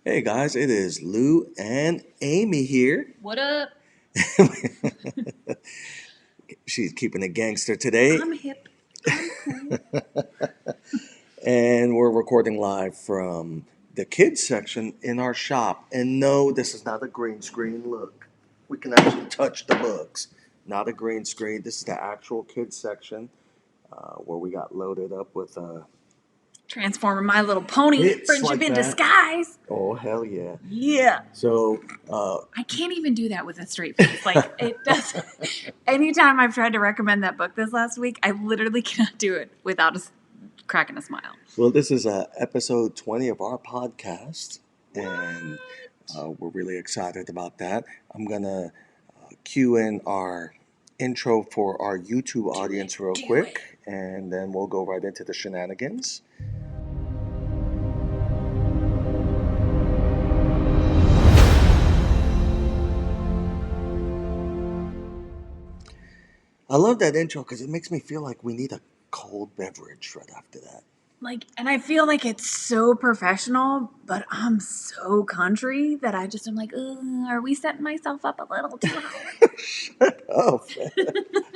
Hey guys, it is Lou and Amy here. What up? She's keeping it gangster today, I'm hip. I'm cool. and we're recording live from the kids section in our shop. And no, this is not a green screen. Look, we can actually touch the books. Not a green screen. This is the actual kids section where we got loaded up with Transforming My Little Pony. hits Friendship like in that. disguise. Oh hell yeah! Yeah. So I can't even do that with a straight face. Like, it does. Anytime I've tried to recommend that book this last week, I literally cannot do it without cracking a smile. Well, this is episode 20 of our podcast, and we're really excited about that. I'm going to cue in our intro for our YouTube audience real quick, and then we'll go right into the shenanigans. I love that intro because it makes me feel like we need a cold beverage right after that. Like, and I feel like it's so professional, but I'm so country that I just am like, are we setting myself up a little too high? Shut up.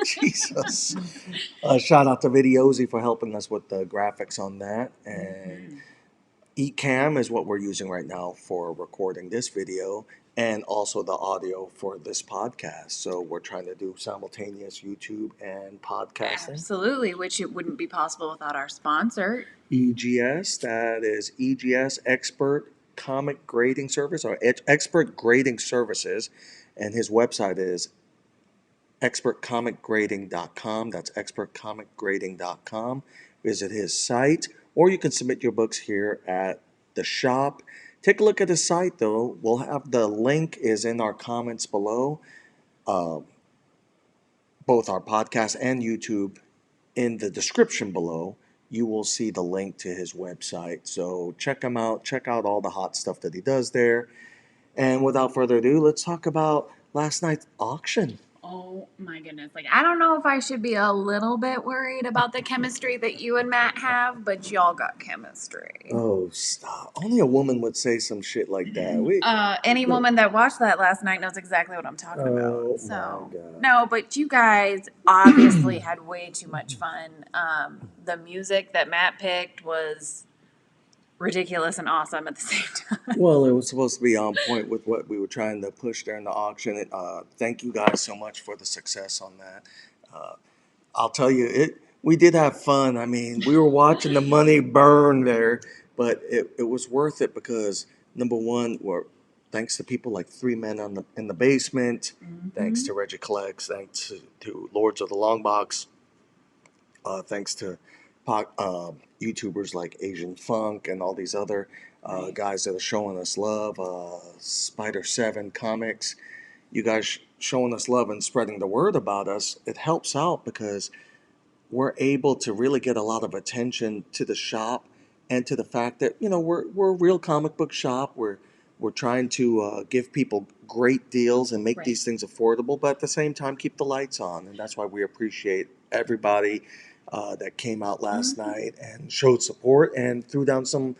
Jesus. Shout out to Videozy for helping us with the graphics on that. And Ecamm is what we're using right now for recording this video and also the audio for this podcast. So we're trying to do simultaneous YouTube and podcasting. Absolutely, which it wouldn't be possible without our sponsor. EGS, that is EGS Expert Comic Grading Service or Expert Grading Services. And his website is expertcomicgrading.com. That's expertcomicgrading.com. Visit his site, or you can submit your books here at the shop. Take a look at his site, though. We'll have the link is in our comments below, uh, both our podcast and YouTube. In the description below, you will see the link to his website. So check him out. Check out all the hot stuff that he does there. And without further ado, let's talk about last night's auction. Oh my goodness. Like, I don't know if I should be a little bit worried about the chemistry that you and Matt have, but y'all got chemistry. Oh, stop. Only a woman would say some shit like that. Any woman that watched that last night knows exactly what I'm talking about. So, my God. no, but you guys obviously had way too much fun. The music that Matt picked was ridiculous and awesome at the same time. Well, it was supposed to be on point with what we were trying to push during the auction. Thank you guys so much for the success on that. Uh, I'll tell you, we did have fun. I mean, we were watching the money burn there, but it was worth it because number one, thanks to people like Three Men in the Basement, thanks to Reggie Collects, thanks to Lords of the Long Box, thanks to YouTubers like Asian Funk and all these other guys that are showing us love. Spider 7 Comics, you guys showing us love and spreading the word about us. It helps out because we're able to really get a lot of attention to the shop and to the fact that we're a real comic book shop. We're trying to give people great deals and make these things affordable, but at the same time keep the lights on, and that's why we appreciate everybody that came out last night and showed support and threw down some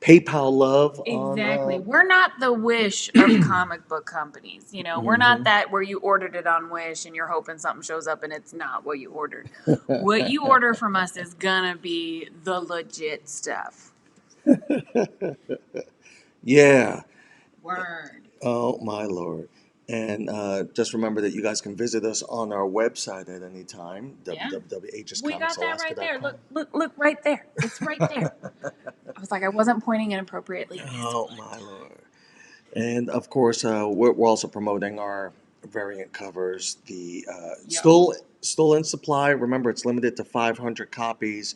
PayPal love. Exactly. We're not the Wish of comic book companies. We're not that where you ordered it on Wish and you're hoping something shows up and it's not what you ordered. What you order from us is gonna be the legit stuff. Yeah. Word. Oh my Lord. And just remember that you guys can visit us on our website at any time, We got that right there. Look right there. It's right there. I was like, I wasn't pointing inappropriately. Oh my Lord. And of course, we're also promoting our variant covers. The still in supply. Remember, it's limited to 500 copies.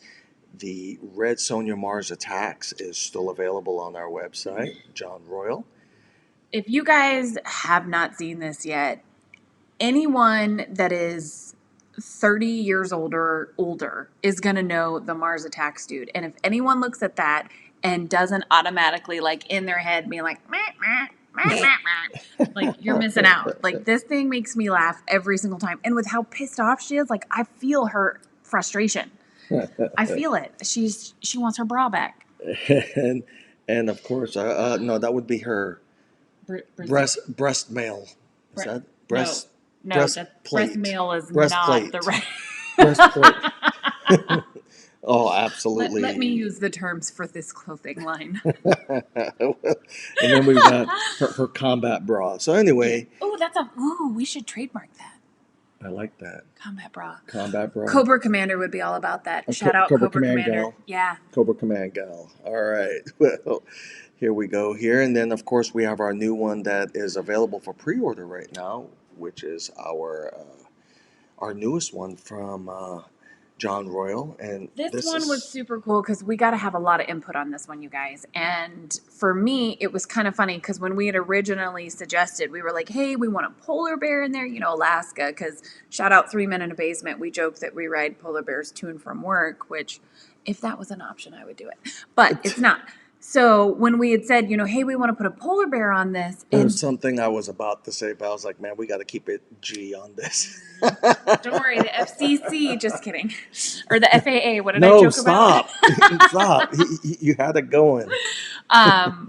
The Red Sonja Mars Attacks is still available on our website, John Royal. If you guys have not seen this yet, anyone that is 30 years older is going to know the Mars Attacks dude. And if anyone looks at that and doesn't automatically, like, in their head be like, meh, meh, meh, meh, meh, like, you're missing out. Like, this thing makes me laugh every single time. And with how pissed off she is, like, I feel her frustration. I feel it. She wants her bra back. And of course, no, that would be her Brazil. breast mail. Is Bre- that no, breast no, that breast breastplate? mail is not the Breastplate. right. Breastplate. Oh, Let me absolutely. use the terms for this clothing line. And then we've got her combat bra. So Yeah. anyway, Oh, that's a. Ooh, we should trademark that. I like that Combat bra. combat bra. Cobra Commander would be all about that. A Shout out Cobra Cobra Command Commander. gal. Yeah. Cobra Command gal. All right. Well, here we go here. And then, of course, we have our new one that is available for pre order right now, which is our newest one from John Royal. And This this one was is, super cool because we got to have a lot of input on this one, you guys. And for me, it was kind of funny because when we had originally suggested, we were like, hey, we want a polar bear in there, Alaska. Because shout out 3 Men in a Basement. We joke that we ride polar bears to and from work, which if that was an option, I would do it. But it's not. So when we had said, hey, we want to put a polar bear on this, there's and something I was about to say, but I was like, man, we got to keep it G on this. don't worry, the FCC, just kidding, or the FAA. What did I No, joke about? stop. Stop. You had it going.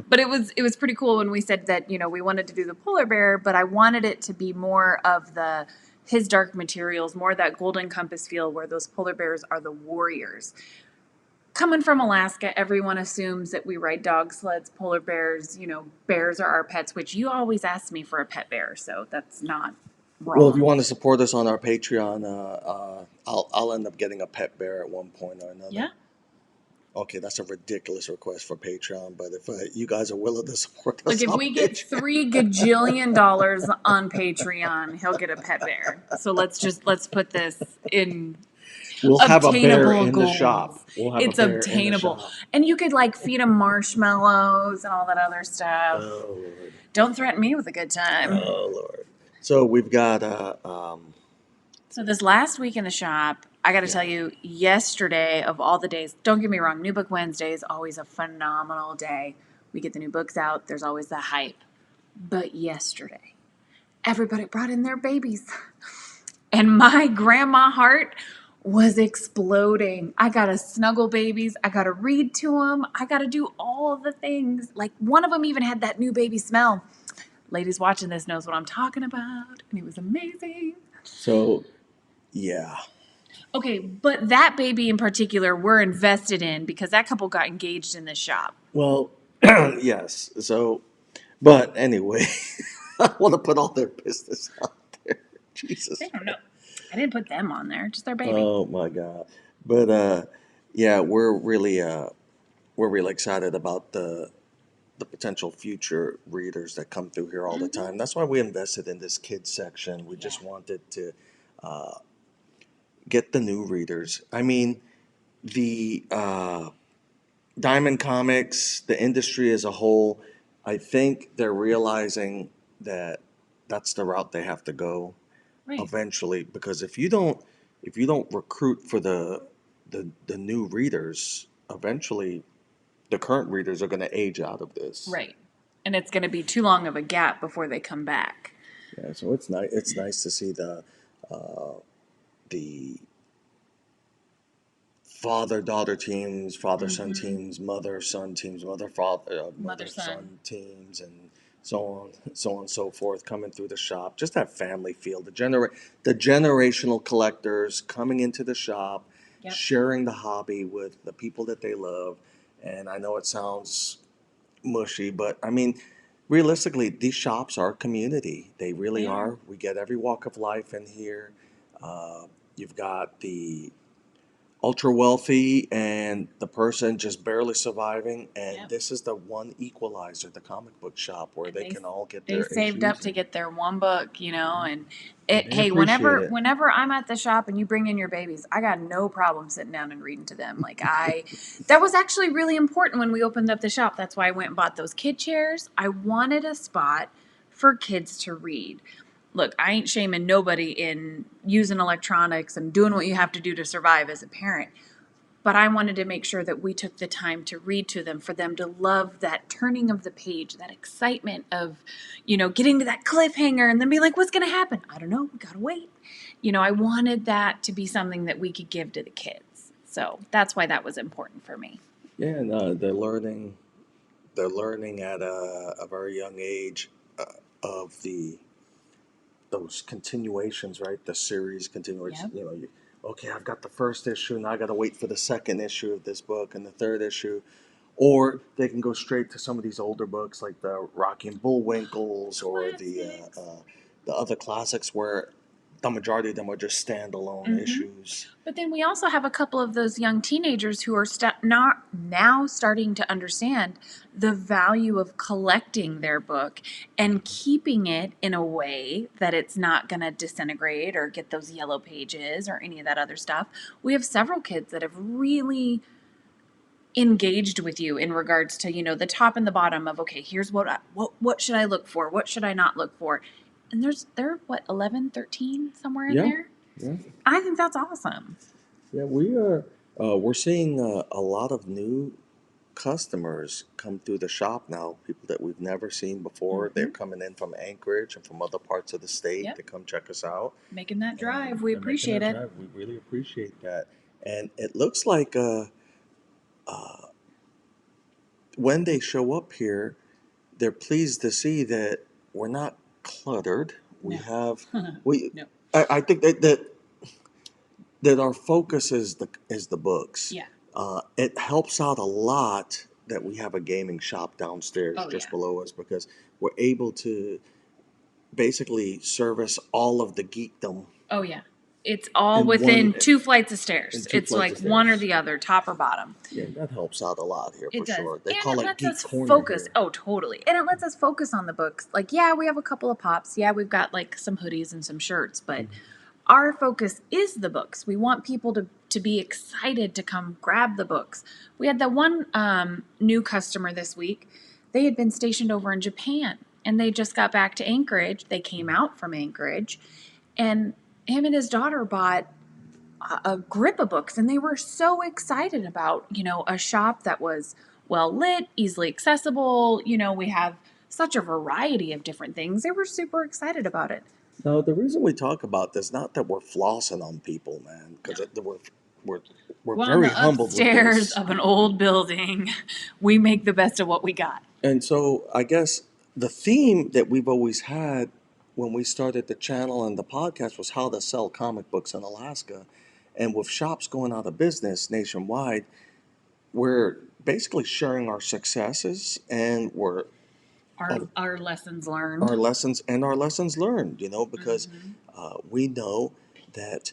But it was pretty cool when we said that we wanted to do the polar bear, but I wanted it to be more of the his dark materials, more that Golden Compass feel, where those polar bears are the warriors. Coming from Alaska, everyone assumes that we ride dog sleds, polar bears. Bears are our pets, which you always ask me for a pet bear, so that's not Well, if you wrong. want to support us on our Patreon, I'll end up getting a pet bear at one point or another. Yeah. Okay, that's a ridiculous request for Patreon, but if you guys are willing to support Like us if on we get Patreon, $3 gajillion on Patreon, he'll get a pet bear. So let's put this in we'll have a bear obtainable in the shop. shop. We'll have a It's bear in the obtainable. shop. And you could like feed them marshmallows and all that other stuff. Oh Lord. Don't threaten me with a good time. Oh Lord. So we've got So this last week in the shop, I got to yeah. tell you, yesterday of all the days, don't get me wrong, New Book Wednesday is always a phenomenal day. We get the new books out, there's always the hype. But yesterday, everybody brought in their babies. And my grandma heart was exploding. I got to snuggle babies. I got to read to them. I got to do all the things. Like one of them even had that new baby smell. Ladies watching this knows what I'm talking about. And it was amazing. So yeah. Okay, but that baby in particular, we're invested in because that couple got engaged in this shop. Well, yes. So, but anyway, I want to put all their business out there. They Jesus. don't know. I didn't put them on there, just their baby. Oh my God. But yeah, we're really excited about the potential future readers that come through here all the Mm-hmm. time. That's why we invested in this kids section. We Yeah. just wanted to uh, get the new readers. I mean, the Diamond Comics, the industry as a whole, I think they're realizing that that's the route they have to go Right. eventually. Because if you don't recruit for the new readers, eventually the current readers are going to age out of this. Right. And it's going to be too long of a gap before they come back. Yeah, so it's nice. It's nice to see the father daughter teams, father son Mm-hmm. teams, mother son teams, mother father Mother mother son. son teams, and so on and so forth coming through the shop. Just that family feel. The generational collectors coming into the shop, Yep. sharing the hobby with the people that they love. And I know it sounds mushy, but I mean, realistically, these shops are a community. They really They are. are. We get every walk of life in here. You've got the ultra wealthy and the person just barely surviving, and Yep. this is the one equalizer, the comic book shop, where And they can all get they their saved up issues, to get their one book, and and it, they hey, appreciate it. whenever I'm at the shop and you bring in your babies, I got no problem sitting down and reading to them. That was actually really important when we opened up the shop. That's why I went and bought those kid chairs. I wanted a spot for kids to read. Look, I ain't shaming nobody in using electronics and doing what you have to do to survive as a parent. But I wanted to make sure that we took the time to read to them, for them to love that turning of the page, that excitement of, getting to that cliffhanger and then be like, what's going to happen? I don't know. We got to wait. I wanted that to be something that we could give to the kids. So that's why that was important for me. Yeah, and they're learning they're learning at a very young age of those continuations, right? The series continuation. Yep. Okay, I've got the first issue, now I got to wait for the second issue of this book and the third issue. Or they can go straight to some of these older books like the Rocky and Bullwinkles or Classics. the other classics where the majority of them are just standalone issues. But then we also have a couple of those young teenagers who are not now starting to understand the value of collecting their book and keeping it in a way that it's not going to disintegrate or get those yellow pages or any of that other stuff. We have several kids that have really engaged with you in regards to, the top and the bottom of, okay, here's what should I look for? What should I not look for? And they're what, 11, 13, somewhere in Yeah, there? yeah, I think that's awesome. yeah. We're seeing a lot of new customers come through the shop now. People that we've never seen before. They're coming in from Anchorage and from other parts of the state Yep. to come check us out. Making that drive. And We they're making appreciate that it. drive. We really appreciate that. And it looks like when they show up here, they're pleased to see that we're not cluttered. We No. have we. No. I think that our focus is the books. Yeah. It helps out a lot that we have a gaming shop downstairs Oh, just yeah. below us because we're able to basically service all of the geekdom Oh, yeah. It's all in within one 2 flights of stairs. in two It's flights like of one or stairs. the other, top or bottom. Yeah, that helps out a lot here It for does. sure. They And call it it lets Geek us Corner focus. here. Oh, totally. And it lets us focus on the books. Like, yeah, we have a couple of pops. Yeah, we've got like some hoodies and some shirts, but our focus is the books. We want people to be excited to come grab the books. We had that one new customer this week. They had been stationed over in Japan and they just got back to Anchorage. They came out from Anchorage and him and his daughter bought a grip of books and they were so excited about, a shop that was well lit, easily accessible. We have such a variety of different things. They were super excited about it. Now, the reason we talk about this, not that we're flossing on people, man, because we're we're We're on very the humbled with upstairs this. of an old building. We make the best of what we got. And so I guess the theme that we've always had when we started the channel and the podcast was how to sell comic books in Alaska. And with shops going out of business nationwide, we're basically sharing our successes and we're Our lessons learned. our lessons learned, because we know that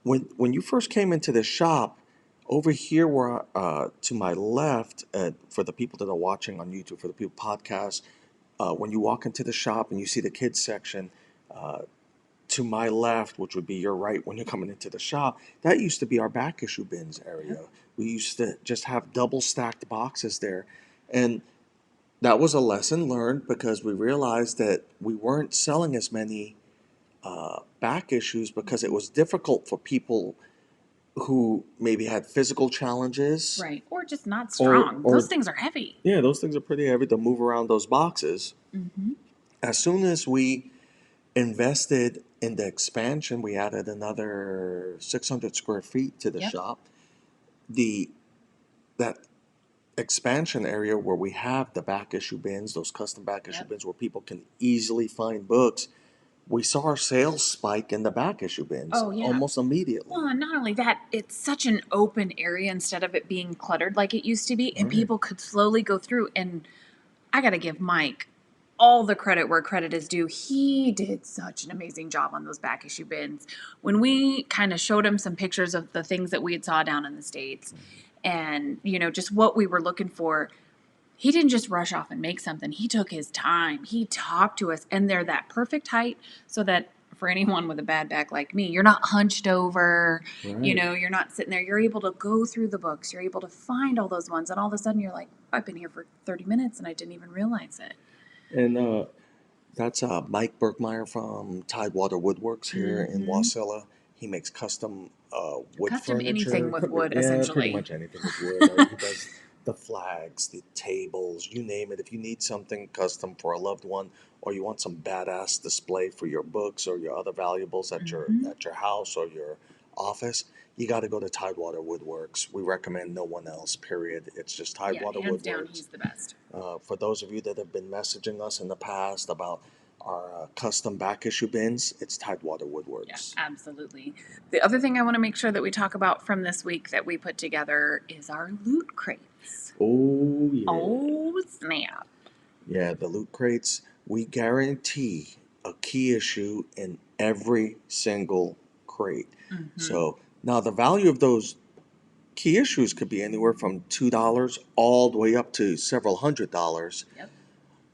when you first came into the shop, over here where to my left, for the people that are watching on YouTube, for the people podcast, when you walk into the shop and you see the kids section, uh, to my left, which would be your right when you're coming into the shop, that used to be our back issue bins area. We used to just have double stacked boxes there. And that was a lesson learned because we realized that we weren't selling as many back issues because it was difficult for people who maybe had physical challenges. Right. Or just not or strong. or Those things are heavy. yeah, those things are pretty heavy to move around those boxes. As soon as we invested in the expansion, we added another 600 square feet to the Yep. shop. The that expansion area where we have the back issue bins, those custom back issue Yep. bins where people can easily find books, we saw our sales spike in the back issue bins Oh, yeah. almost immediately. Well, and not only that, it's such an open area instead of it being cluttered like it used to be, and Right. people could slowly go through. And I got to give Mike all the credit where credit is due. He did such an amazing job on those back issue bins. When we kind of showed him some pictures of the things that we had saw down in the States and, just what we were looking for, he didn't just rush off and make something. He took his time. He talked to us, and they're that perfect height so that for anyone with a bad back like me, you're not hunched over. Right. You're not sitting there. You're able to go through the books. You're able to find all those ones, and all of a sudden you're like, I've been here for 30 minutes and I didn't even realize it. And that's Mike Berkmeyer from Tidewater Woodworks here in Wasilla. He makes custom wood Custom furniture. anything with wood, Yeah, pretty essentially. much anything with wood. Right? He does the flags, the tables, you name it. If you need something custom for a loved one, or you want some badass display for your books or your other valuables at your house or your office, you got to go to Tidewater Woodworks. We recommend no one else, period. It's just Yeah, Tidewater hands down, Woodworks. he's the best. For those of you that have been messaging us in the past about our custom back issue bins, it's Tidewater Yeah, Woodworks. absolutely. The other thing I want to make sure that we talk about from this week that we put together is our loot crates. Oh, yeah. Oh, snap. Yeah, the loot crates, we guarantee a key issue in every single crate. So now the value of those key issues could be anywhere from $2 all the way up to several $100. Yep.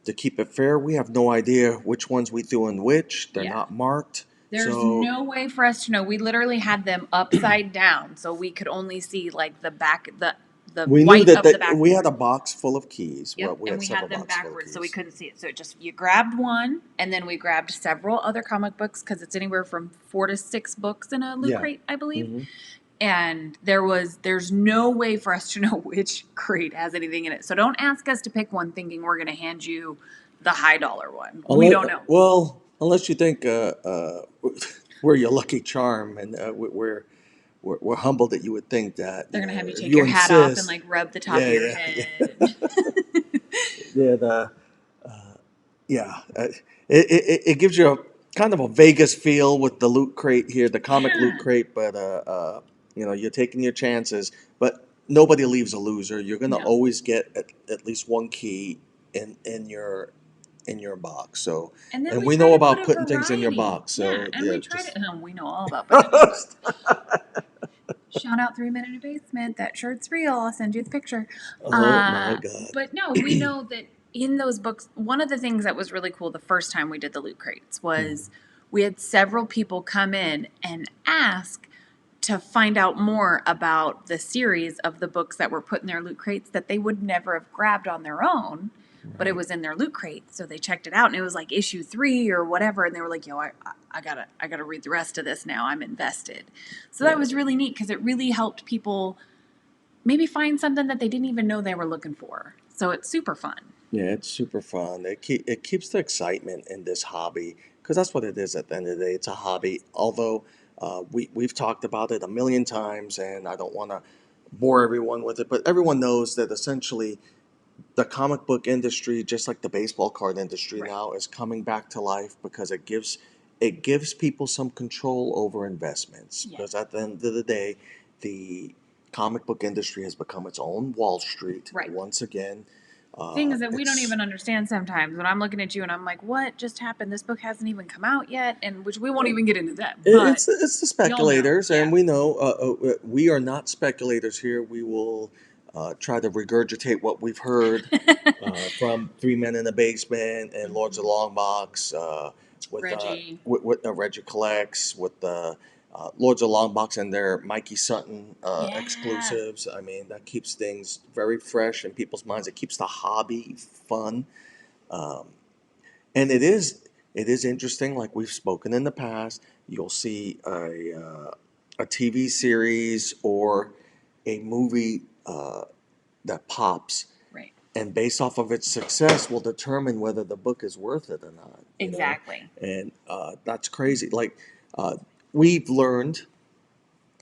To keep it fair, we have no idea which ones we threw in which. They're Yeah. not marked. There's So no way for us to know. We literally had them upside down, so we could only see like the back, the we knew white that of the back. we had a box full of keys. Yep, Well, we and had we several had them boxes full of backwards, so we keys. couldn't see it. So it just you grabbed one, and then we grabbed several other comic books because it's anywhere from 4 to 6 books in a loot Yeah. crate, I believe. Mhm. And there's no way for us to know which crate has anything in it. So don't ask us to pick one thinking we're going to hand you the high dollar one. We don't know. Well, unless you think we're your lucky charm, and we're humbled that you would think that. They're You going to know, have you if take you your hat off and insist. like rub the top Yeah, of your yeah, head. yeah. Yeah. It gives you a kind of a Vegas feel with the loot crate here, the comic loot Yeah. crate, but you know, you're taking your chances, but nobody leaves a loser. You're gonna No. always get at least one key in your box. So, And then and we we try know to put about a putting things in your variety. box. Yeah, So and yeah, we try just to. We know all about putting it in your box. Shout out 3 Men in a Basement. That shirt's real. I'll send you the picture. oh my God. But no, we know that in those books, one of the things that was really cool the first time we did the loot crates was we had several people come in and ask to find out more about the series of the books that were put in their loot crates that they would never have grabbed on their own, but it was in their loot crate. So they checked it out and it was like issue 3 or whatever. And they were like, yo, I gotta read the rest of this now. I'm invested. So that was really neat because it really helped people maybe find something that they didn't even know they were looking for. So it's super fun. Yeah, it's super fun. It keeps the excitement in this hobby because that's what it is at the end of the day. It's a hobby. Although we've talked about it a million times, and I don't want to bore everyone with it, but everyone knows that essentially the comic book industry, just like the baseball card industry Right. now, is coming back to life because it gives people some control over investments. Yeah. Because at the end of the day, the comic book industry has become its own Wall Street Right. once again. Things that we don't It's even understand sometimes when I'm looking at you and I'm like, what just happened? This book hasn't even come out yet, and which we won't even get into that. But it's the speculators, yeah. and we know we are not speculators here. We will try to regurgitate what we've heard from Three Men in the Basement and Lords of the Long Box Reggie. with Reggie Collects, with the Lords of the Long Box and their Mikey Sutton Yeah. exclusives. I mean, that keeps things very fresh in people's minds. It keeps the hobby fun. Um, and it is interesting, like we've spoken in the past. You'll see a TV series or a movie that pops, Right. and based off of its success will determine whether the book is worth it or not. Exactly. And that's crazy. Like we've learned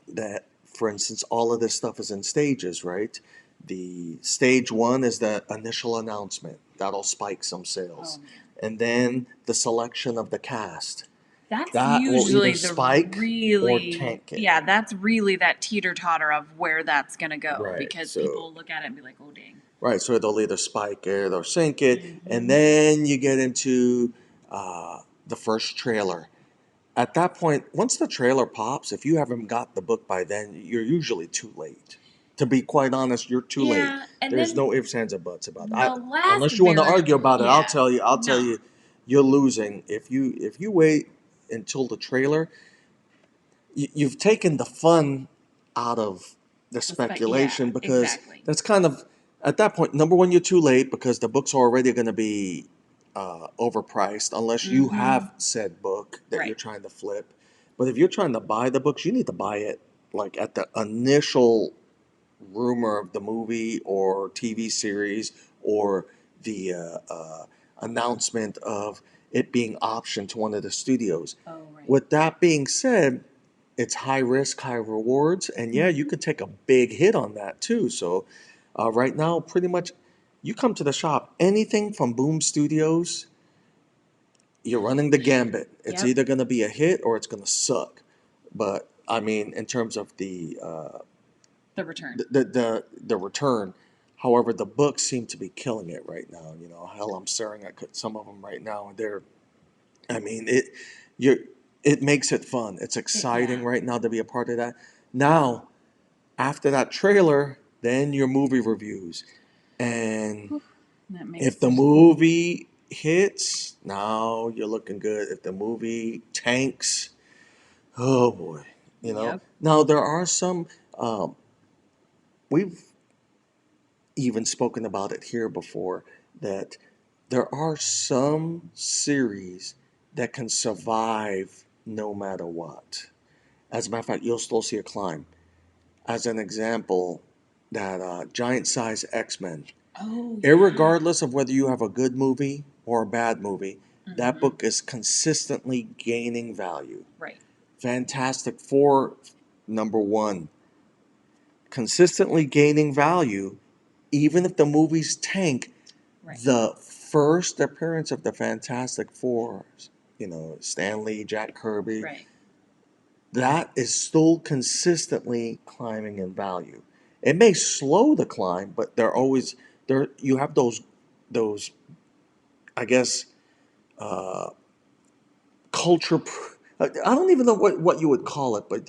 that, for instance, all of this stuff is in stages, right? The stage one is the initial announcement. That'll spike some sales. Oh, man. And then the selection of the cast. That's That will usually either the spike or really tank it. yeah, that's really that teeter totter of where that's gonna go Right, because so- people look at it and be like, oh dang. Right, so they'll either spike it or sink it. Mhm. And then you get into the first trailer. At that point, once the trailer pops, if you haven't got the book by then, you're usually too late. To be quite honest, you're too late. Yeah, and There's then no ifs, ands, or buts about it. the last Unless you want to argue variable, about it, yeah. I'll tell No. you, you're losing. If you wait until the trailer, you've taken the fun out of the speculation yeah, because exactly. that's kind of at that point. Number one, you're too late because the book's already going to be overpriced unless you have said book that you're Right. trying to flip. But if you're trying to buy the books, you need to buy it like at the initial rumor of the movie or TV series or the announcement of it being optioned to one of the studios. Oh right. With that being said, it's high risk, high rewards, and yeah, you could take a big hit on that too. So right now, pretty much, you come to the shop, anything from Boom Studios, you're running the gambit. It's Yep. either going to be a hit or it's going to suck. But I mean, in terms of The return. the return, however, the books seem to be killing it right now. You know, hell, I'm staring at some of them right now, and they're, I mean, you it makes it fun. It's exciting Yeah. right now to be a part of that. Now, after that trailer, then your movie reviews. And Whew, that makes if the movie hits, now you're looking good. If the movie tanks, oh boy, you know. Yep. Now there are some. We've even spoken about it here before that there are some series that can survive no matter what. As a matter of fact, you'll still see a climb. As an example, that giant size X-Men. Oh yeah. Irregardless of whether you have a good movie or a bad movie, that Mhm. book is consistently gaining value. Right. Fantastic Four, number one, consistently gaining value, even if the movies tank. Right. The first appearance of the Fantastic Four, you know, Stan Lee, Jack Kirby, Right. that is still consistently climbing in value. It may slow the climb, but they're always there. You have those, I guess, uh, culture. I don't even know what you would call it, but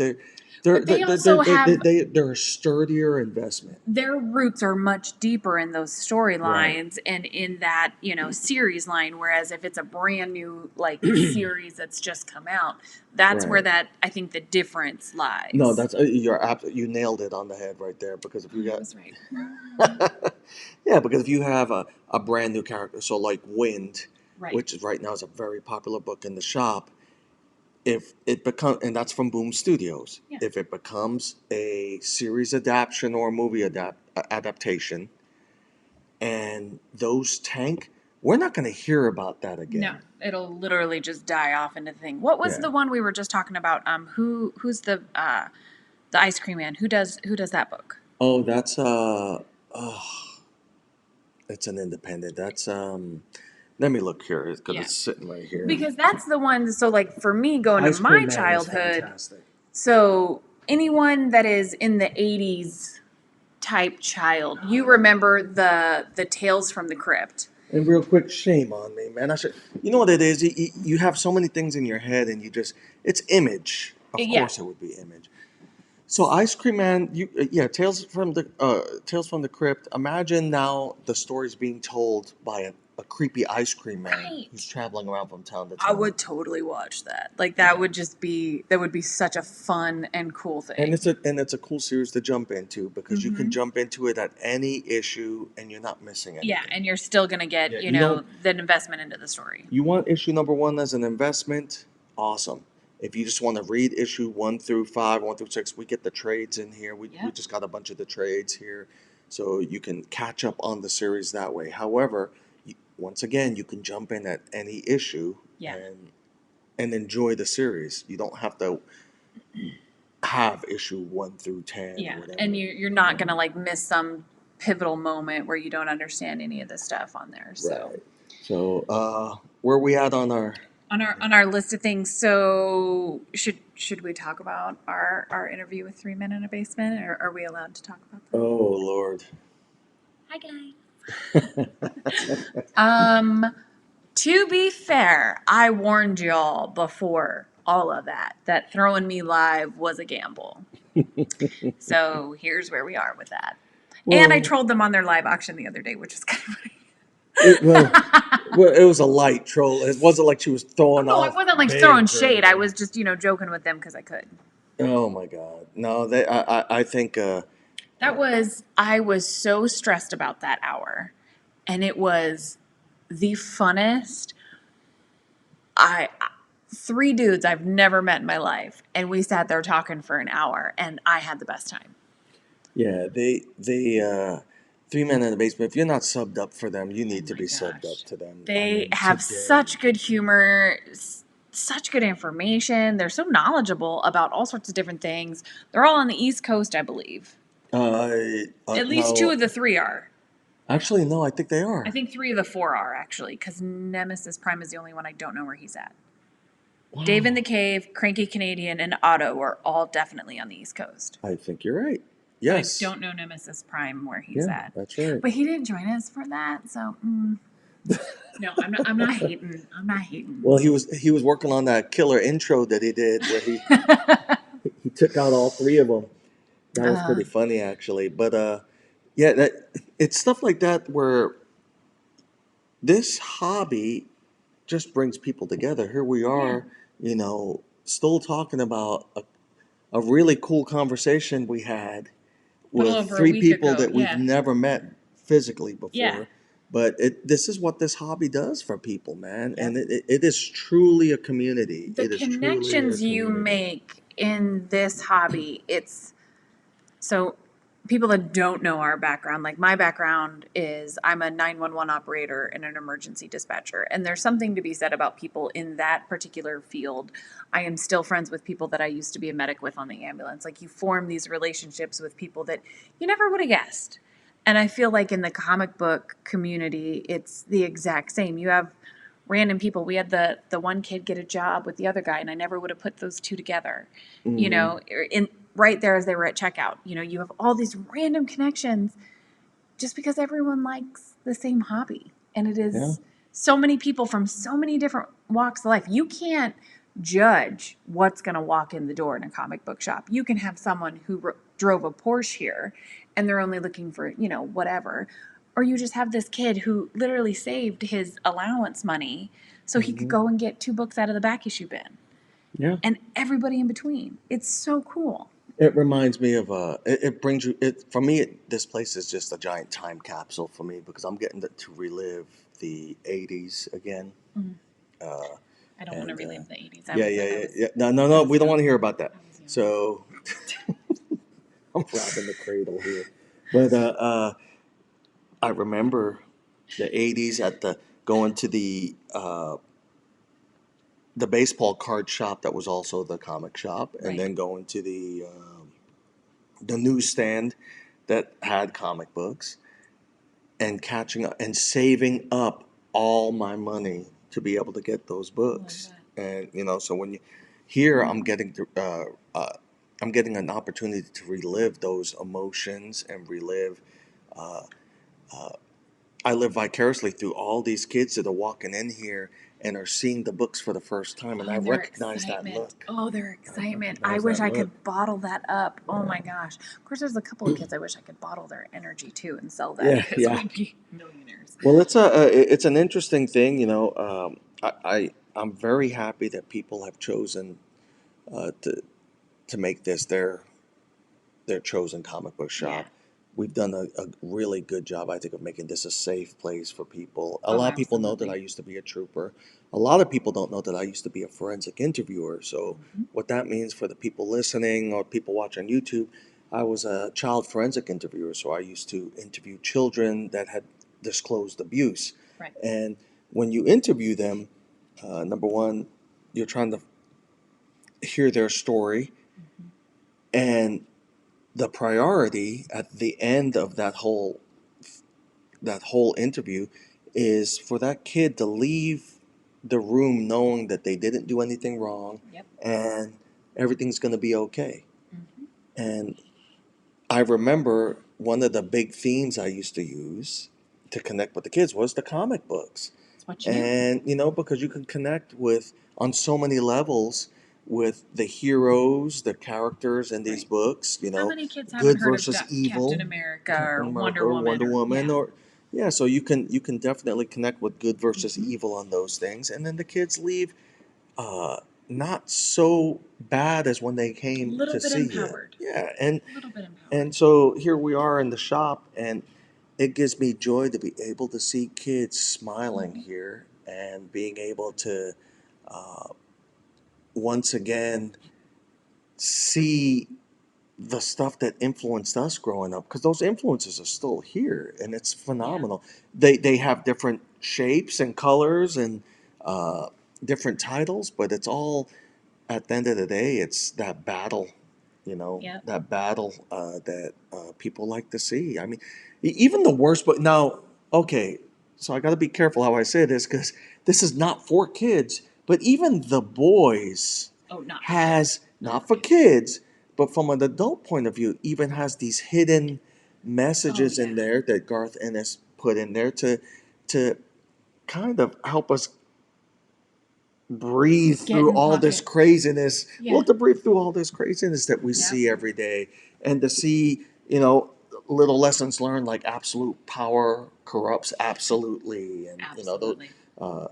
But they also have they're a sturdier investment. their roots are much deeper in those Right. storylines and in that, series line. Whereas if it's a brand new like series that's just come out, that's where Right. that I think the difference lies. No, that's you nailed it on the head right there because if you I got was right. yeah, because if you have a brand new character, so like Wind, Right. which is right now is a very popular book in the shop, if it becomes, and that's from Boom Studios, Yeah. if it becomes a series adaptation or a movie adaptation, and those tank, we're not going to hear about that No, again. it'll literally just die off into the thing. What was Yeah. the one we were just talking about? Who's the ice cream man? Who does that book? Oh, that's oh, it's an independent. That's let me look here because Yeah. it's sitting right here. Because that's the one. So like for me, going to Ice my Cream Man is childhood, fantastic. so anyone that is in the '80s type child, you remember the Tales from the Crypt. And real quick, shame on me, man. I should. You know what it is? You have so many things in your head, and you just it's image. Of Yeah. course, it would be image. So Ice Cream Man, you yeah, Tales from the Crypt. Imagine now the story's being told by a creepy ice cream man Right. who's traveling around from town to I town. would totally watch that. Like that would just be that would be such a fun and cool thing. And it's a cool series to jump into because you can Mhm. jump into it at any issue and you're not missing anything. Yeah, and you're still gonna get Yeah, you know, the investment into the story. you want issue number one as an investment? Awesome. If you just want to read issue 1 through 5, 1 through 6, we get the trades in here. We Yeah. just got a bunch of the trades here. So you can catch up on the series that way. However, once again, you can jump in at any issue Yeah. and enjoy the series. You don't have to have issue 1 through 10 Yeah, or whatever. and you're not gonna like miss some pivotal moment where you don't understand any of the stuff on there. So Right. So where are we at on our on our list of things, so should we talk about our interview with 3 Men in a Basement, or are we allowed to talk about that? Oh Lord. Hi guys. To be fair, I warned y'all before all of that throwing me live was a gamble. So here's where we are with that. And I Well, trolled them on their live auction the other day, which is kind of funny. well, it was a light troll. It wasn't like she was throwing No, I off. wasn't like big throwing or shade. I anything. was just, joking with them because I could. Oh my God. No, I think I was so stressed about that hour. And it was the funnest. I 3 dudes I've never met in my life, and we sat there talking for an hour, and I had the best time. yeah, they 3 Men in the Basement. If you're not subbed up for them, you need to be subbed up to them. They have such good humor. such good information. They're so knowledgeable about all sorts of different things. They're all on the East Coast, I believe. At least two No, of the three are. actually, no, I think they are. I think three of the four are, actually, because Nemesis Prime is the only one I don't know where he's at. Dave in the Wow. Cave, Cranky Canadian, and Otto are all definitely on the East Coast. I think you're right. But I Yes. don't know Nemesis Prime where he's Yeah, at. that's right. But he didn't join us for that, so no, I'm not hating. I'm not hating. Well, he was working on that killer intro that he did where he took out all three of them. That was pretty funny, actually. But yeah, it's stuff like that where this hobby just brings people together. Here we Yeah. are, still talking about a really cool conversation we had Little with over a three week people ago, that we've yeah. never met physically before. Yeah. But this is what this hobby does for people, man. Yep. And it is truly a community. The It is truly a connections you community. make in this hobby, it's so people that don't know our background, like my background is I'm a 911 operator and an emergency dispatcher. And there's something to be said about people in that particular field. I am still friends with people that I used to be a medic with on the ambulance. Like you form these relationships with people that you never would have guessed. And I feel like in the comic book community, it's the exact same. You have random people. We had the one kid get a job with the other guy, and I never would have put those two together. You know, in right there as they were at checkout. You know, you have all these random connections just because everyone likes the same hobby, and it is Yeah. so many people from so many different walks of life. You can't judge what's going to walk in the door in a comic book shop. You can have someone who drove a Porsche here and they're only looking for, you know, whatever. Or you just have this kid who literally saved his allowance money so he could go and get 2 books out of the back issue bin. Yeah. And everybody in between. It's so cool. It reminds me of it brings you it for me. This place is just a giant time capsule for me because I'm getting to relive the '80s again. I don't want to And relive the 80s. yeah. No. We don't young. want to hear about that. I was young. So I'm robbing the cradle here. But I remember the '80s at the going to the baseball card shop that was also the comic shop, and Right. then going to the newsstand that had comic books, and catching up and saving up all my money to be able to get those books. And so when you here, I'm getting an opportunity to relive those emotions and relive. Uh, I live vicariously through all these kids that are walking in here and are seeing the books for the first time, and I their recognize that excitement. look. Oh, their excitement. I Recognize wish that I look. could bottle that up. Oh my gosh. Of course, there's a couple of kids I wish I could bottle their energy too and sell that Yeah, because yeah. we'd be millionaires. Well, it's an interesting thing, I'm very happy that people have chosen to make this their chosen comic book shop. Yeah. We've done a really good job, I think, of making this a safe place for people. A Oh, lot of people know that I absolutely. used to be a trooper. A lot of people don't know that I used to be a forensic interviewer. So, what that means for the people listening or people watching YouTube, I was a child forensic interviewer. So, I used to interview children that had disclosed abuse. Right. And when you interview them, number one, you're trying to hear their story, and the priority at the end of that whole interview is for that kid to leave the room knowing that they didn't do anything wrong. Yep. And everything's going to be okay. And I remember one of the big themes I used to use to connect with the kids was the comic books. That's what you do. And because you can connect with on so many levels with the heroes, the characters in these Right. books, How many kids haven't good heard versus of evil, Captain America Captain or America Wonder or Woman? Wonder Woman, Yeah. or yeah, so you can definitely connect with good versus evil on those things, and then the kids leave uh, not so bad as when they A came little to bit see you. empowered. Yeah, and A little bit empowered. and so here we are in the shop, and it gives me joy to be able to see kids smiling here and being able to uh, once again see the stuff that influenced us growing up, because those influences are still here and it's phenomenal. They have different shapes and colors and uh, different titles, but it's all at the end of the day, it's that battle, Yep. that battle that people like to see. I mean, even the worst, but now, okay, so I got to be careful how I say this because this is not for kids, but even The Boys Oh, not for has, kids. not for kids, but from an adult point of view, even has these hidden Oh messages in yeah. there that Garth Ennis put in there to kind of help us breathe Get through in all this pocket. craziness. Well, Yeah. to breathe through all this craziness that we Yep. see every day, and to see, little lessons learned like absolute power corrupts absolutely, and those. Absolutely. Uh,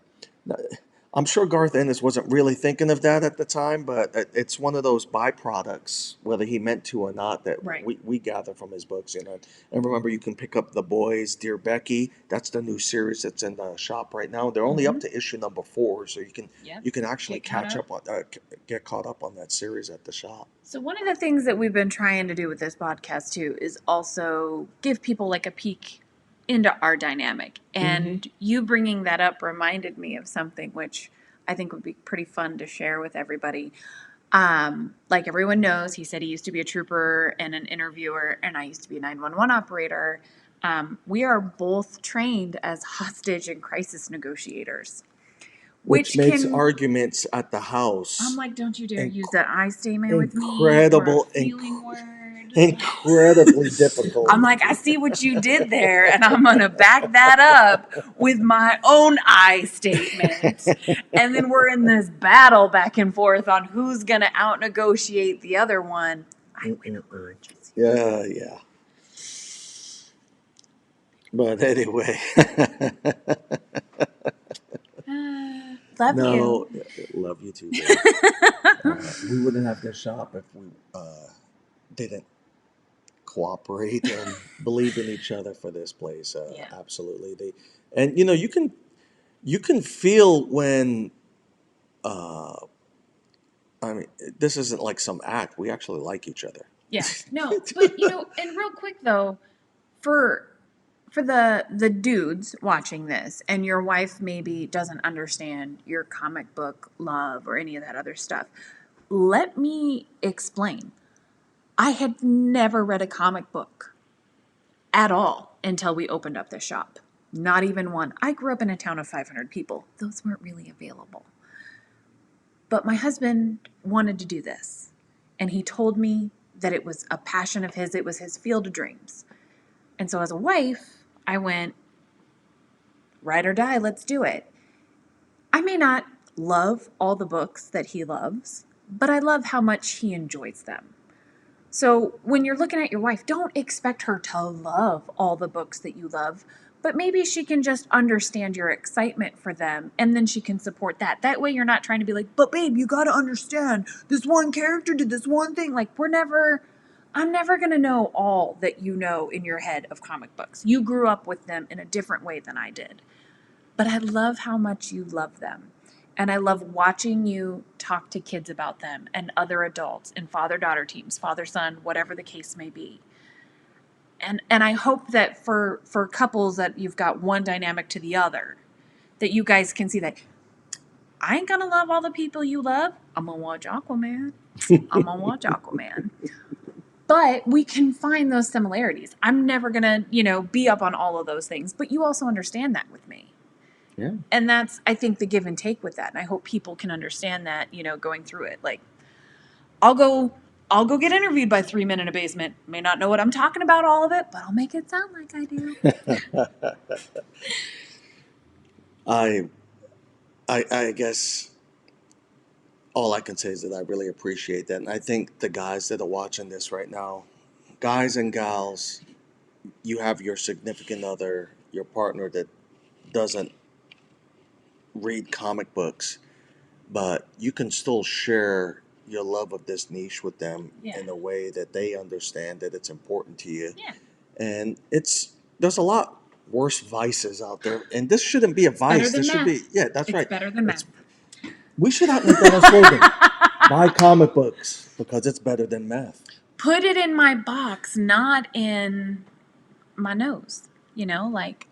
I'm sure Garth Ennis wasn't really thinking of that at the time, but it's one of those byproducts, whether he meant to or not, that Right. we gather from his books. And remember, you can pick up The Boys, Dear Becky. That's the new series that's in the shop right now. They're only up Mm-hmm. to issue number 4, so Yep. you can actually Get caught catch up. up on get caught up on that series at the shop. So one of the things that we've been trying to do with this podcast too is also give people like a peek into our dynamic. And you bringing that up reminded me of something which I think would be pretty fun to share with everybody. Like everyone knows, he said he used to be a trooper and an interviewer, and I used to be a 911 operator. We are both trained as hostage and crisis negotiators, Which which makes can, arguments at the I'm house like, don't you dare use inc- that I statement with me or a incredible, feeling word. incredibly difficult. I'm like, I see what you did there, and I'm going to back that up with my own I statement. And then we're in this battle back and forth on who's going to out negotiate the other one. I win a lot. Just Yeah, yeah. But anyway, love no, you. love you too, babe. We wouldn't have this shop if we didn't cooperate and believe in each other for this place. Yeah. Absolutely, and you can feel when. Uh, I mean, this isn't like some act. We actually like each other. Yeah. No, but and real quick though, for the dudes watching this and your wife maybe doesn't understand your comic book love or any of that other stuff, let me explain. I had never read a comic book at all until we opened up this shop. Not even one. I grew up in a town of 500 people. Those weren't really available. But my husband wanted to do this. And he told me that it was a passion of his, it was his field of dreams. And so as a wife, I went, ride or die, let's do it. I may not love all the books that he loves, but I love how much he enjoys them. So when you're looking at your wife, don't expect her to love all the books that you love, but maybe she can just understand your excitement for them and then she can support that. That way you're not trying to be like, but babe, you got to understand this one character did this one thing. Like, I'm never going to know all that you know in your head of comic books. You grew up with them in a different way than I did. But I love how much you love them. And I love watching you talk to kids about them and other adults in father-daughter teams, father-son, whatever the case may be. And I hope that for couples that you've got one dynamic to the other, that you guys can see that I ain't gonna love all the people you love. I'm gonna watch Aquaman. I'm gonna watch Aquaman. But we can find those similarities. I'm never gonna, be up on all of those things, but you also understand that with me. Yeah. And that's, I think, the give and take with that. And I hope people can understand that, going through it. Like, I'll go I'll go get interviewed by 3 Men in a Basement. May not know what I'm talking about all of it, but I'll make it sound like I do. I I guess all I can say is that I really appreciate that, and I think the guys that are watching this right now, guys and gals, you have your significant other, your partner that doesn't read comic books, but you can still share your love of this niche with them Yeah. in a way that they understand that it's important to you. Yeah. And there's a lot worse vices out there, and this shouldn't be a Better vice. than This should be, meth. yeah, that's It's right. better than meth. We should not make that our slogan. Buy comic books because it's better than meth. Put it in my box, not in my nose. Like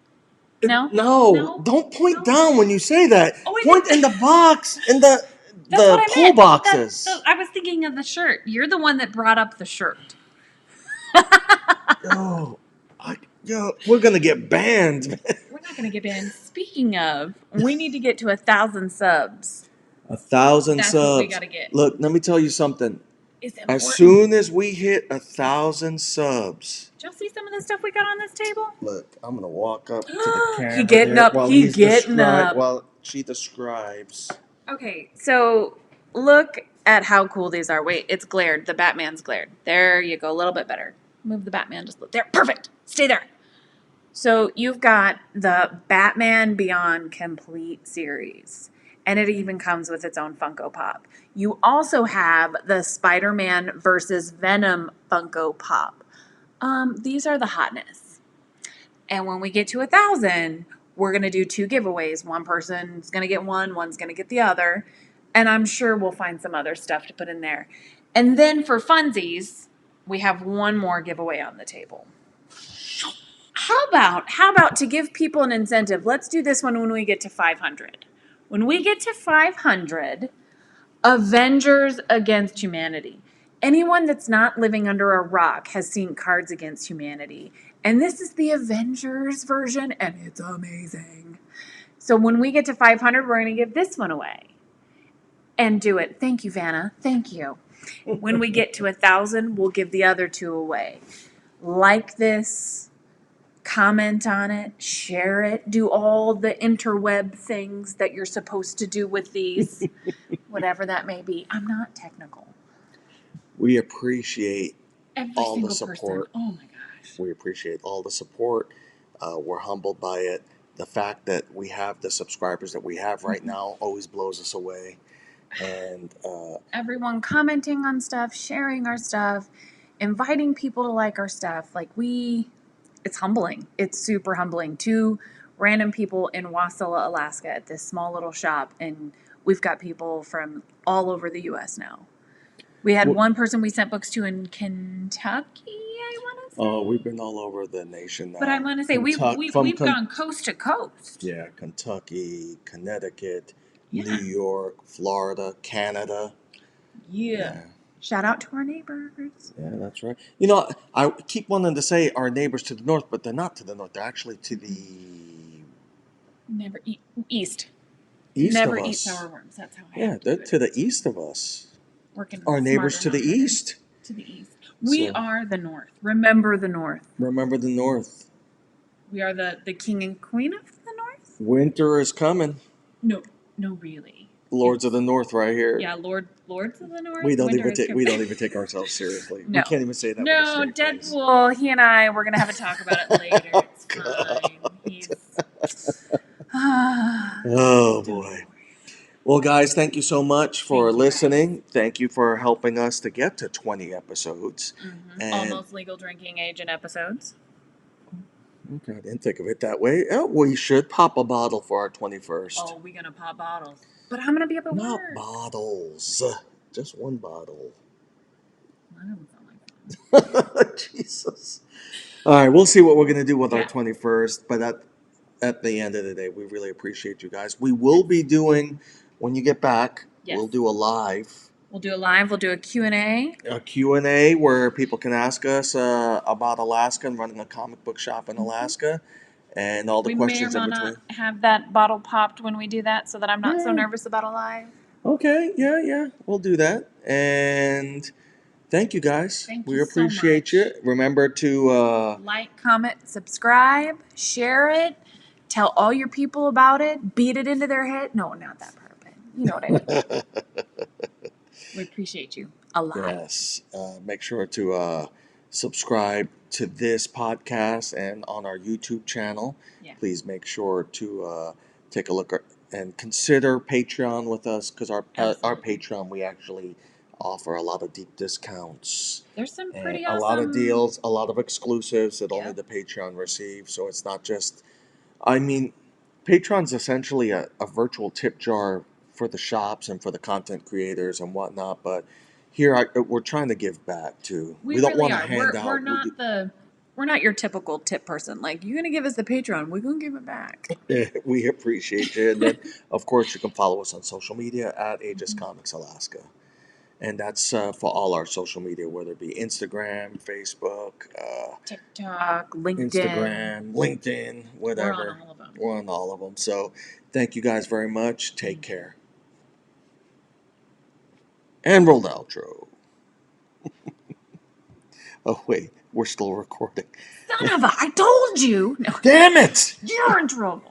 No? No, don't point down when you say that. Oh, I Point in didn't. the box, in the That's what I pull meant. boxes. I was thinking of the shirt. You're the one that brought up the shirt. Yo, we're gonna get banned. We're not going to get banned. Speaking of, we need to get to 1,000 subs. 1,000 That's what we subs. got to get. Look, let me tell you something. It's As important. soon as we hit 1,000 subs, Did y'all see some of the stuff we got on this table? look, I'm gonna walk up to the camera He getting there up. while He getting up. while she describes. Okay, so look at how cool these are. Wait, it's glared. The Batman's glared. There you go. A little bit better. Move the Batman just there. Perfect. Stay there. So you've got the Batman Beyond Complete series, and it even comes with its own Funko Pop. You also have the Spider-Man versus Venom Funko Pop. These are the hotness. And when we get to 1,000, we're gonna do 2 giveaways. One person's gonna get one, one's gonna get the other. And I'm sure we'll find some other stuff to put in there. And then for funsies, we have one more giveaway on the table. How about to give people an incentive? Let's do this one when we get to 500. When we get to 500, Avengers Against Humanity. Anyone that's not living under a rock has seen Cards Against Humanity. And this is the Avengers version, and it's amazing. So when we get to 500, we're going to give this one away. And do it. Thank you, Vanna. Thank you. When we get to 1,000, we'll give the other 2 away. Like this, comment on it, share it, do all the interweb things that you're supposed to do with these, whatever that may be. I'm not technical. We appreciate Every all the single support. person. Oh my gosh. We appreciate all the support. We're humbled by it. The fact that we have the subscribers that we have right now always blows us away. And Everyone commenting on stuff, sharing our stuff, inviting people to like our stuff. It's humbling. It's super humbling. 2 random people in Wasilla, Alaska at this small little shop, and we've got people from all over the U.S. now. We had one person we sent books to in Kentucky, I want to say. oh, we've been all over the nation now. But I want to say we've gone coast to coast. Yeah, Kentucky, Connecticut, Yeah. New York, Florida, Canada. Yeah. Shout out to our neighbors. Yeah, that's right. You know, I keep wanting to say our neighbors to the north, but they're not to the north. They're actually to the Never eat east. east Never of eat us. sour worms. That's how I Yeah, have to they're do it. to the east of us. Working Our neighbors smarter, to the not harder. east. To the east. We So- are the north. Remember the north. Remember the north. We are the king and queen of the north? Winter is coming. No, really. Lords of the North, right here. Yeah, lords of the north. We don't Winter even is we don't even take ourselves seriously. No. We can't even say that. No, with a straight face. Deadpool, he and I, we're going to have a talk about it later. It's God. fine. He's. Oh boy. Well, guys, thank you so much for Thank you, listening. Thank you for helping us to get to 20 episodes. And Almost legal drinking age in episodes. okay, I didn't think of it that way. Oh, we should pop a bottle for our 21st. Oh, we're going to pop bottles. But I'm going to be up at Not work. bottles. Just one bottle. That doesn't sound like fun. Jesus. All right, we'll see what we're going to do with our Yeah. 21st. But at the end of the day, we really appreciate you guys. We will be doing, when you get back, Yes. we'll do a live. We'll do a live. We'll do a Q&A. A Q&A where people can ask us about Alaska and running a comic book shop in Alaska and all the questions in between. Not have that bottle popped when we do that so that I'm not so nervous about a live. Okay, yeah, we'll do that. And thank you guys. Thank we you so appreciate much. you. Remember to like, comment, subscribe, share it, tell all your people about it, beat it into their head. No, not that part, but you know what I mean. We appreciate you a lot. Yes. Make sure to subscribe to this podcast and on our YouTube channel. Yeah. Please make sure to take a look and consider Patreon with us because our Patreon, we actually offer a lot of deep discounts. There's some pretty a awesome... lot of deals, a lot of exclusives that Yeah. only the Patreon receives. So it's not just... I mean, Patreon's essentially a virtual tip jar for the shops and for the content creators and whatnot, but here we're trying to give back too. We don't really want to are. hand out. We're not the We're not your typical tip person. Like, you're gonna give us the Patreon, we're gonna give it back. We appreciate you. And then, of course, you can follow us on social media at Aegis Comics Alaska. And that's for all our social media, whether it be Instagram, Facebook, TikTok, LinkedIn. Instagram, LinkedIn, whatever. We're on all of them. We're on all of them. So thank you guys very much. Take care. And roll the outro. Oh, wait. We're still recording. Son of a, I told you. No. Damn it! You're in trouble.